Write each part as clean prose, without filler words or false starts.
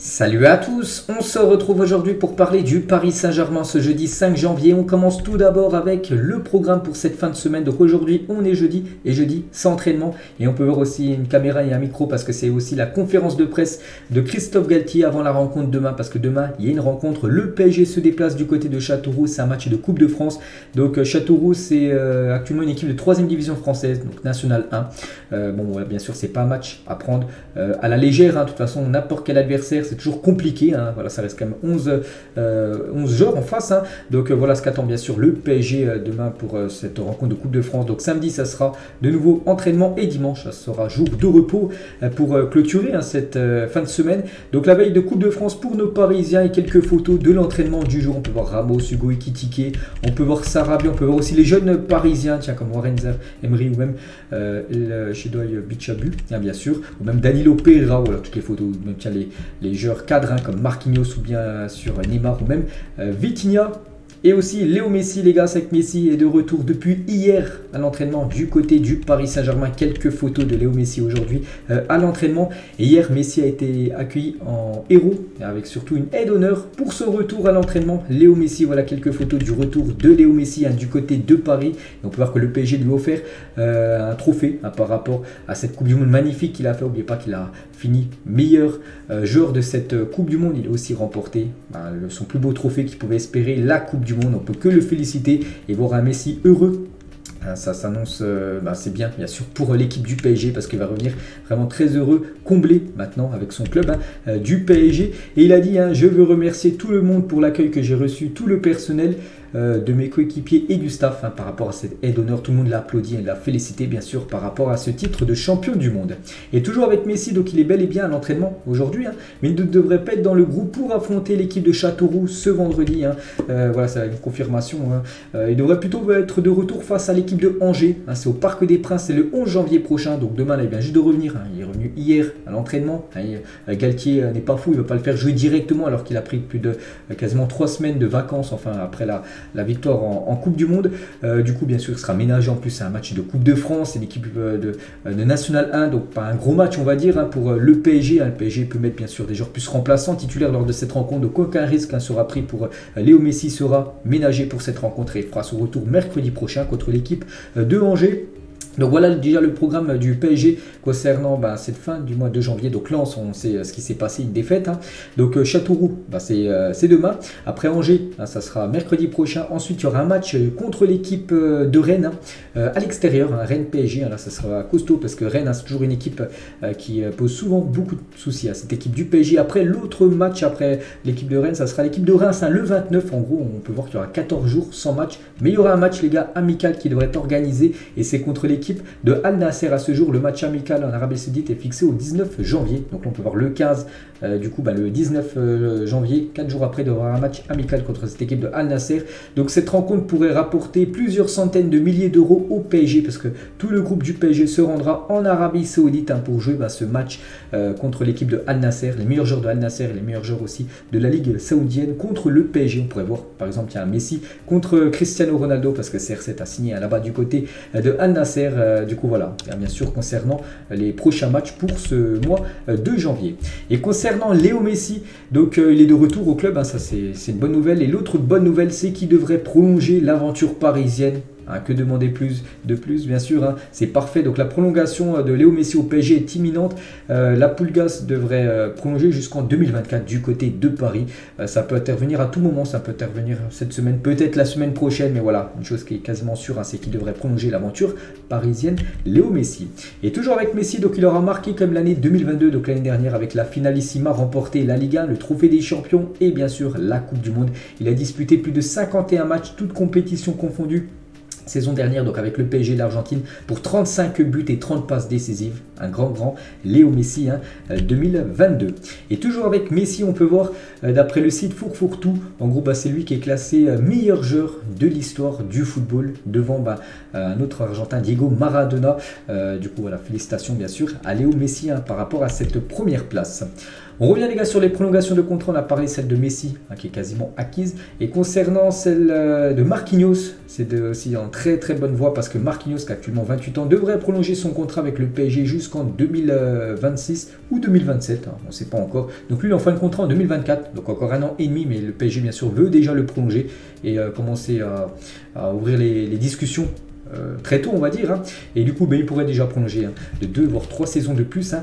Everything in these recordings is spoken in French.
Salut à tous, on se retrouve aujourd'hui pour parler du Paris Saint-Germain ce jeudi 5 janvier. On commence tout d'abord avec le programme pour cette fin de semaine. Donc aujourd'hui on est jeudi et jeudi c'est entraînement. Et on peut voir aussi une caméra et un micro parce que c'est aussi la conférence de presse de Christophe Galtier avant la rencontre demain. Parce que demain il y a une rencontre, le PSG se déplace du côté de Châteauroux, c'est un match de Coupe de France. Donc Châteauroux c'est actuellement une équipe de 3e division française, donc National 1. Bien sûr c'est pas un match à prendre à la légère, hein. De toute façon n'importe quel adversaire c'est toujours compliqué, hein. Voilà, ça reste quand même 11 joueurs en face, hein. Donc voilà ce qu'attend bien sûr le PSG demain pour cette rencontre de Coupe de France. Donc samedi ça sera de nouveau entraînement et dimanche ça sera jour de repos pour clôturer, hein, cette fin de semaine. Donc la veille de Coupe de France pour nos Parisiens et quelques photos de l'entraînement du jour. On peut voir Ramos, Hugo Ekitike, on peut voir Sarabia, on peut voir aussi les jeunes Parisiens, tiens, comme Warren Emery ou même Shedoy Bichabu, hein, bien sûr, ou même Danilo Pereira, voilà toutes les photos, même tiens, les joueurs cadres, hein, comme Marquinhos ou bien sur Neymar ou même Vitinha. Et aussi Léo Messi, les gars, c'est que Messi est de retour depuis hier à l'entraînement du côté du Paris Saint-Germain. Quelques photos de Léo Messi aujourd'hui à l'entraînement. Et hier, Messi a été accueilli en héros, avec surtout une aide d'honneur pour son retour à l'entraînement. Léo Messi, voilà quelques photos du retour de Léo Messi, hein, du côté de Paris. Et on peut voir que le PSG lui a offert un trophée, hein, par rapport à cette Coupe du Monde magnifique qu'il a fait. N'oubliez pas qu'il a fini meilleur joueur de cette Coupe du Monde. Il a aussi remporté son plus beau trophée qu'il pouvait espérer, la Coupe du Monde. On peut que le féliciter et voir un Messi heureux. Ça s'annonce, c'est bien sûr pour l'équipe du PSG parce qu'il va revenir vraiment très heureux, comblé maintenant avec son club, hein, du PSG. Et il a dit, hein, je veux remercier tout le monde pour l'accueil que j'ai reçu, tout le personnel de mes coéquipiers et du staff, hein, par rapport à cette aide d'honneur. Tout le monde l'a applaudi et l'a félicité bien sûr par rapport à ce titre de champion du monde. Et toujours avec Messi, donc il est bel et bien à l'entraînement aujourd'hui, hein, mais il ne devrait pas être dans le groupe pour affronter l'équipe de Châteauroux ce vendredi, hein. Voilà, c'est une confirmation, hein. Il devrait plutôt être de retour face à l'équipe de Angers, hein, c'est au Parc des Princes, c'est le 11 janvier prochain. Donc demain là, il vient juste de revenir, hein, il est revenu hier à l'entraînement, hein. Galtier n'est pas fou, il ne va pas le faire jouer directement alors qu'il a pris plus de quasiment 3 semaines de vacances, enfin après la victoire en Coupe du Monde. Du coup bien sûr il sera ménagé, en plus c'est un match de Coupe de France, c'est l'équipe de National 1, donc pas un gros match on va dire, hein, pour le PSG, hein. Le PSG peut mettre bien sûr des joueurs plus remplaçants, titulaires lors de cette rencontre, donc aucun risque, hein, sera pris pour Léo Messi, sera ménagé pour cette rencontre et fera son retour mercredi prochain contre l'équipe de Angers. Donc voilà déjà le programme du PSG concernant cette fin du mois de janvier. Donc Lens, on sait ce qui s'est passé, une défaite, hein. Donc Châteauroux, c'est demain. Après Angers, hein, ça sera mercredi prochain. Ensuite il y aura un match contre l'équipe de Rennes, hein, à l'extérieur, hein, Rennes PSG, hein. Là ça sera costaud parce que Rennes, hein, c'est toujours une équipe qui pose souvent beaucoup de soucis à cette équipe du PSG. Après l'autre match, après l'équipe de Rennes, ça sera l'équipe de Reims, hein, le 29. En gros on peut voir qu'il y aura 14 jours sans match. Mais il y aura un match les gars amical qui devrait être organisé et c'est contre l'équipe de Al Nasser à ce jour. Le match amical en Arabie Saoudite est fixé au 19 janvier. Donc là, on peut voir le 15, le 19 janvier, 4 jours après, d'avoir un match amical contre cette équipe de Al Nasser. Donc cette rencontre pourrait rapporter plusieurs centaines de milliers d'euros au PSG parce que tout le groupe du PSG se rendra en Arabie Saoudite, hein, pour jouer ce match contre l'équipe de Al Nasser. Les meilleurs joueurs de Al Nasser et les meilleurs joueurs aussi de la Ligue saoudienne contre le PSG. On pourrait voir par exemple Messi contre Cristiano Ronaldo parce que CR7 a signé là-bas du côté de Al Nasser. Du coup voilà, bien sûr concernant les prochains matchs pour ce mois de janvier. Et concernant Léo Messi, donc il est de retour au club, hein, ça c'est une bonne nouvelle. Et l'autre bonne nouvelle, c'est qu'il devrait prolonger l'aventure parisienne. Hein, que demander de plus, bien sûr, hein, c'est parfait. Donc la prolongation de Léo Messi au PSG est imminente. La Pulgas devrait prolonger jusqu'en 2024 du côté de Paris. Ça peut intervenir à tout moment, ça peut intervenir cette semaine, peut-être la semaine prochaine, mais voilà, une chose qui est quasiment sûre, hein, c'est qu'il devrait prolonger l'aventure parisienne Léo Messi. Et toujours avec Messi, donc il aura marqué comme l'année 2022, donc l'année dernière avec la Finalissima, remporté la Liga, le Trophée des Champions et bien sûr la Coupe du Monde. Il a disputé plus de 51 matchs, toutes compétitions confondues, saison dernière, donc avec le PSG et l'Argentine, pour 35 buts et 30 passes décisives. Un grand Léo Messi, hein, 2022. Et toujours avec Messi, on peut voir, d'après le site Fourfourtou, en gros, c'est lui qui est classé meilleur joueur de l'histoire du football, devant un autre Argentin, Diego Maradona. Du coup, voilà, félicitations bien sûr à Léo Messi, hein, par rapport à cette première place. On revient les gars sur les prolongations de contrat, on a parlé celle de Messi qui est quasiment acquise, et concernant celle de Marquinhos, c'est aussi en très très bonne voie parce que Marquinhos qui a actuellement 28 ans devrait prolonger son contrat avec le PSG jusqu'en 2026 ou 2027, on ne sait pas encore. Donc lui il est en fin de contrat en 2024, donc encore un an et demi, mais le PSG bien sûr veut déjà le prolonger et commencer à ouvrir les discussions très tôt on va dire, et du coup il pourrait déjà prolonger de 2 voire 3 saisons de plus,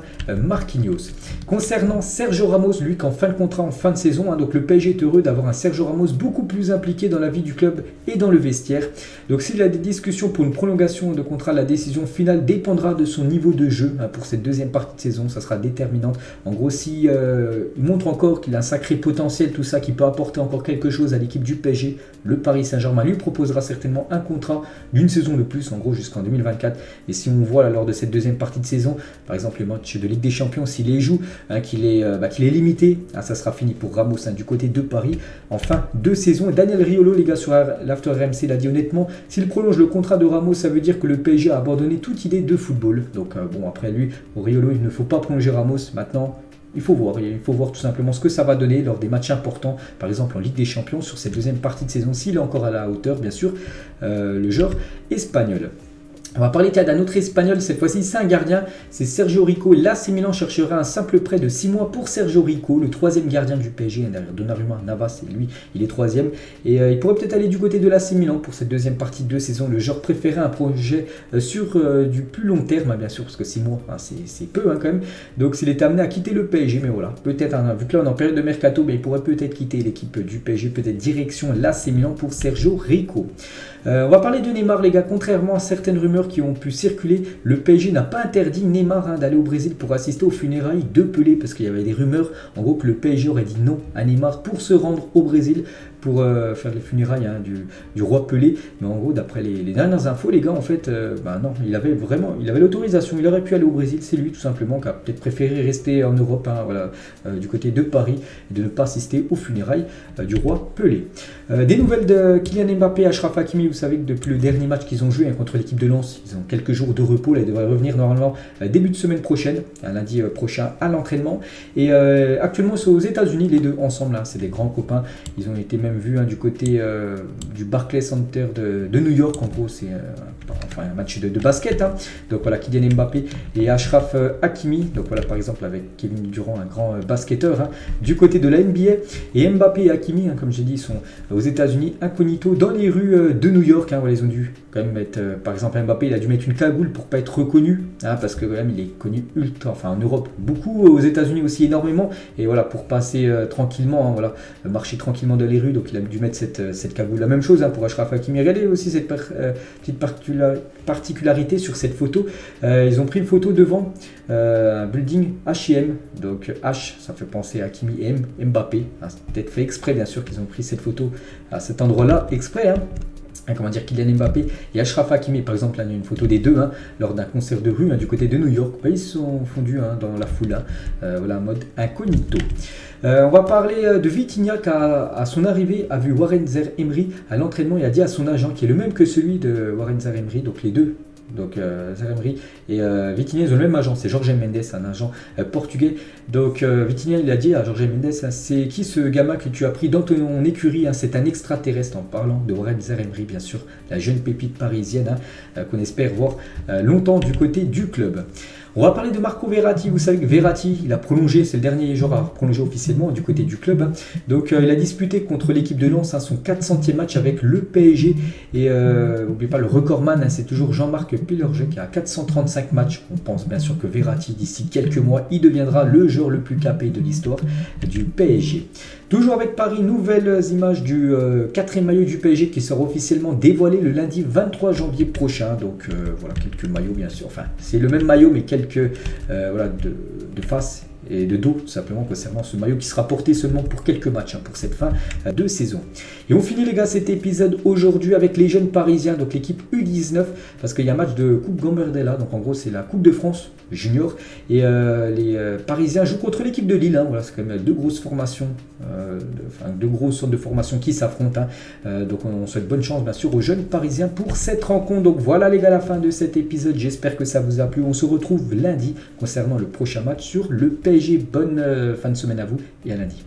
Marquinhos. Concernant Sergio Ramos, lui qui en fin de contrat en fin de saison, donc le PSG est heureux d'avoir un Sergio Ramos beaucoup plus impliqué dans la vie du club et dans le vestiaire. Donc s'il a des discussions pour une prolongation de contrat, la décision finale dépendra de son niveau de jeu pour cette deuxième partie de saison, ça sera déterminante. En gros si il montre encore qu'il a un sacré potentiel, tout ça, qui peut apporter encore quelque chose à l'équipe du PSG, le Paris Saint-Germain lui proposera certainement un contrat d'une saison de plus, en gros jusqu'en 2024. Et si on voit là, lors de cette deuxième partie de saison, par exemple les matchs de Ligue des Champions, s'il les joue, qu'il est limité, ça sera fini pour Ramos du côté de Paris. Enfin, 2 saisons. Et Daniel Riolo, les gars, sur l'After RMC, l'a dit honnêtement, s'il prolonge le contrat de Ramos, ça veut dire que le PSG a abandonné toute idée de football. Donc bon, après lui, au Riolo, il ne faut pas prolonger Ramos maintenant. Il faut voir tout simplement ce que ça va donner lors des matchs importants, par exemple en Ligue des Champions, sur cette deuxième partie de saison, s'il est encore à la hauteur, bien sûr, le joueur espagnol. On va parler d'un autre Espagnol, cette fois-ci c'est un gardien, c'est Sergio Rico. L'AC Milan cherchera un simple prêt de 6 mois pour Sergio Rico, le 3e gardien du PSG, derrière Donnarumma, Navas, et lui il est 3e. Et il pourrait peut-être aller du côté de l'AC Milan pour cette deuxième partie de saison. Le joueur préférait un projet sur du plus long terme, bien sûr, parce que 6 mois c'est peu quand même. Donc s'il est amené à quitter le PSG, mais voilà, peut-être, vu que là on est en période de mercato, il pourrait peut-être quitter l'équipe du PSG, peut-être direction l'AC Milan pour Sergio Rico. On va parler de Neymar les gars, contrairement à certaines rumeurs qui ont pu circuler, le PSG n'a pas interdit Neymar d'aller au Brésil pour assister aux funérailles de Pelé, parce qu'il y avait des rumeurs en gros que le PSG aurait dit non à Neymar pour se rendre au Brésil pour faire les funérailles du roi Pelé. Mais en gros, d'après les dernières infos, les gars, en fait, non, il avait l'autorisation, il aurait pu aller au Brésil. C'est lui tout simplement qui a peut-être préféré rester en Europe, du côté de Paris, et de ne pas assister aux funérailles du roi Pelé. Des nouvelles de Kylian Mbappé et Achraf Hakimi. Vous savez que depuis le dernier match qu'ils ont joué contre l'équipe de Lens, ils ont quelques jours de repos. Là, ils devraient revenir normalement début de semaine prochaine, lundi prochain à l'entraînement. Et actuellement, ils sont aux États-Unis, les deux ensemble. C'est des grands copains. Ils ont été même vus du côté du Barclays Center de New York. En gros, c'est un match de basket. Donc voilà, Kylian Mbappé et Achraf Hakimi. Donc voilà, par exemple, avec Kevin Durant, un grand basketteur du côté de la NBA. Et Mbappé et Hakimi, comme j'ai dit, ils sont aux États-Unis, incognito, dans les rues de New York. Voilà, ils ont dû quand même mettre, par exemple, Mbappé, il a dû mettre une cagoule pour pas être reconnu, parce que quand même, il est connu en Europe beaucoup, aux États-Unis aussi énormément. Et voilà, pour passer tranquillement, marcher tranquillement dans les rues, donc il a dû mettre cette cagoule. La même chose pour Achraf Hakimi. Regardez aussi cette petite particularité sur cette photo. Ils ont pris une photo devant un building H&M. Donc H, ça fait penser à Hakimi, et M, Mbappé. C'est peut-être fait exprès, bien sûr, qu'ils ont pris cette photo à cet endroit-là, exprès. Comment dire, Kylian Mbappé et Achraf Hakimi, par exemple, là, il y a une photo des deux lors d'un concert de rue du côté de New York. Ils se sont fondus dans la foule, voilà, en mode incognito. On va parler de Vitinha qui, à son arrivée, a vu Warren Zaïre-Emery à l'entraînement et a dit à son agent, qui est le même que celui de Warren Zaïre-Emery, donc les deux. Donc Zaïre-Emery et Vitinha, ils ont le même agent, c'est Jorge Mendes, un agent portugais. Donc Vitinha, il a dit à Jorge Mendes, c'est qui ce gamin que tu as pris dans ton écurie, c'est un extraterrestre, en parlant de Warren Zaïre-Emery, bien sûr, la jeune pépite parisienne qu'on espère voir longtemps du côté du club. On va parler de Marco Verratti. Vous savez que Verratti, il a prolongé, c'est le dernier joueur à prolonger officiellement du côté du club. Donc il a disputé contre l'équipe de Lens son 400e match avec le PSG. Et n'oubliez pas, le recordman, c'est toujours Jean-Marc Pilorget qui a 435 matchs. On pense bien sûr que Verratti, d'ici quelques mois, il deviendra le joueur le plus capé de l'histoire du PSG. Toujours avec Paris, nouvelles images du 4e maillot du PSG qui sera officiellement dévoilé le lundi 23 janvier prochain. Donc voilà, quelques maillots bien sûr. Enfin, c'est le même maillot mais quelques de face et de dos, tout simplement, concernant ce maillot qui sera porté seulement pour quelques matchs pour cette fin de saison. Et on finit les gars cet épisode aujourd'hui avec les jeunes parisiens, donc l'équipe U19, parce qu'il y a un match de Coupe Gambardella, donc en gros c'est la Coupe de France junior, et les Parisiens jouent contre l'équipe de Lille, voilà, c'est quand même deux grosses formations, deux grosses sortes de formations qui s'affrontent, donc on souhaite bonne chance bien sûr aux jeunes parisiens pour cette rencontre. Donc voilà les gars, la fin de cet épisode, j'espère que ça vous a plu, on se retrouve lundi concernant le prochain match sur le PSG. PSG. Bonne fin de semaine à vous et à lundi.